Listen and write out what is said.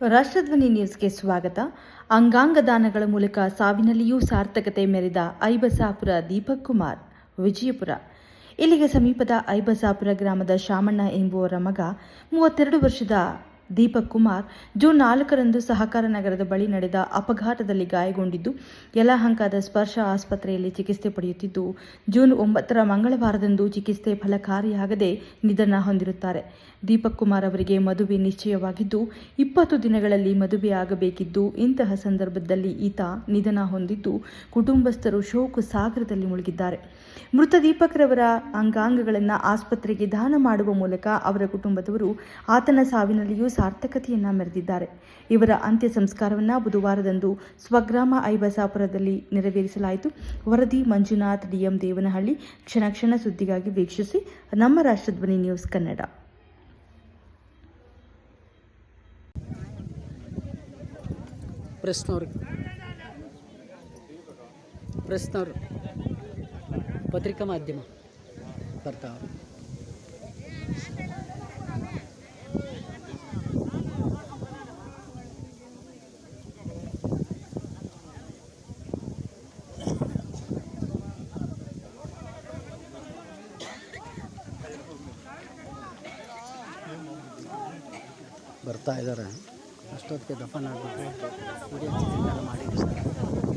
ರಾಷ್ಟ್ರಧ್ವನಿ ನ್ಯೂಸ್ಗೆ ಸ್ವಾಗತ. ಅಂಗಾಂಗ ದಾನಗಳ ಮೂಲಕ ಸಾವಿನಲ್ಲಿಯೂ ಸಾರ್ಥಕತೆ ಮೆರೆದ ಐಬಸಾಪುರ ದೀಪಕ್ ಕುಮಾರ್, ವಿಜಯಪುರ. ಇಲ್ಲಿಗೆ ಸಮೀಪದ ಐಬಸಾಪುರ ಗ್ರಾಮದ ಶಾಮಣ್ಣ ಎಂಬುವರ ಮಗ 32 ವರ್ಷದ ದೀಪಕ್ ಕುಮಾರ್ ಜೂನ್ 4ರಂದು ಸಹಕಾರ ನಗರದ ಬಳಿ ನಡೆದ ಅಪಘಾತದಲ್ಲಿ ಗಾಯಗೊಂಡಿದ್ದು ಯಲಹಂಕದ ಸ್ಪರ್ಶ ಆಸ್ಪತ್ರೆಯಲ್ಲಿ ಚಿಕಿತ್ಸೆ ಪಡೆಯುತ್ತಿದ್ದು, ಜೂನ್ 9ರ ಮಂಗಳವಾರದಂದು ಚಿಕಿತ್ಸೆ ಫಲಕಾರಿಯಾಗದೆ ನಿಧನ ಹೊಂದಿರುತ್ತಾರೆ. ದೀಪಕ್ ಕುಮಾರ್ ಅವರಿಗೆ ಮದುವೆ ನಿಶ್ಚಯವಾಗಿದ್ದು 20 ದಿನಗಳಲ್ಲಿ ಮದುವೆ ಆಗಬೇಕಿದ್ದು, ಇಂತಹ ಸಂದರ್ಭದಲ್ಲಿ ಈತ ನಿಧನ ಹೊಂದಿದ್ದು ಕುಟುಂಬಸ್ಥರು ಶೋಕ ಸಾಗರದಲ್ಲಿ ಮುಳುಗಿದ್ದಾರೆ. ಮೃತ ದೀಪಕ್ ರವರ ಅಂಗಾಂಗಗಳನ್ನು ಆಸ್ಪತ್ರೆಗೆ ದಾನ ಮಾಡುವ ಮೂಲಕ ಅವರ ಕುಟುಂಬದವರು ಆತನ ಸಾವಿನಲ್ಲಿಯೂ ಸಾರ್ಥಕತೆಯನ್ನ ಮೆರೆದಿದ್ದಾರೆ. ಇವರ ಅಂತ್ಯ ಸಂಸ್ಕಾರವನ್ನು ಬುಧವಾರದಂದು ಸ್ವಗ್ರಾಮ ಐಬಸಾಪುರದಲ್ಲಿ ನೆರವೇರಿಸಲಾಯಿತು. ವರದಿ ಮಂಜುನಾಥ್, ಡಿಎಂ ದೇವನಹಳ್ಳಿ. ಕ್ಷಣ ಕ್ಷಣ ಸುದ್ದಿಗಾಗಿ ವೀಕ್ಷಿಸಿ ನಮ್ಮ ರಾಷ್ಟ್ರಧ್ವನಿ ನ್ಯೂಸ್ ಕನ್ನಡ. ಪ್ರೆಸ್ನವರು ಪತ್ರಿಕಾ ಮಾಧ್ಯಮ ಬರ್ತಾವೆ. ಬರ್ತಾ ಇದ್ದಾರೆ. ಅಷ್ಟೊತ್ತಿಗೆ ದಫನ್ ಆಗಿಬಿಟ್ಟು ಮಾಡಿದ್ರು.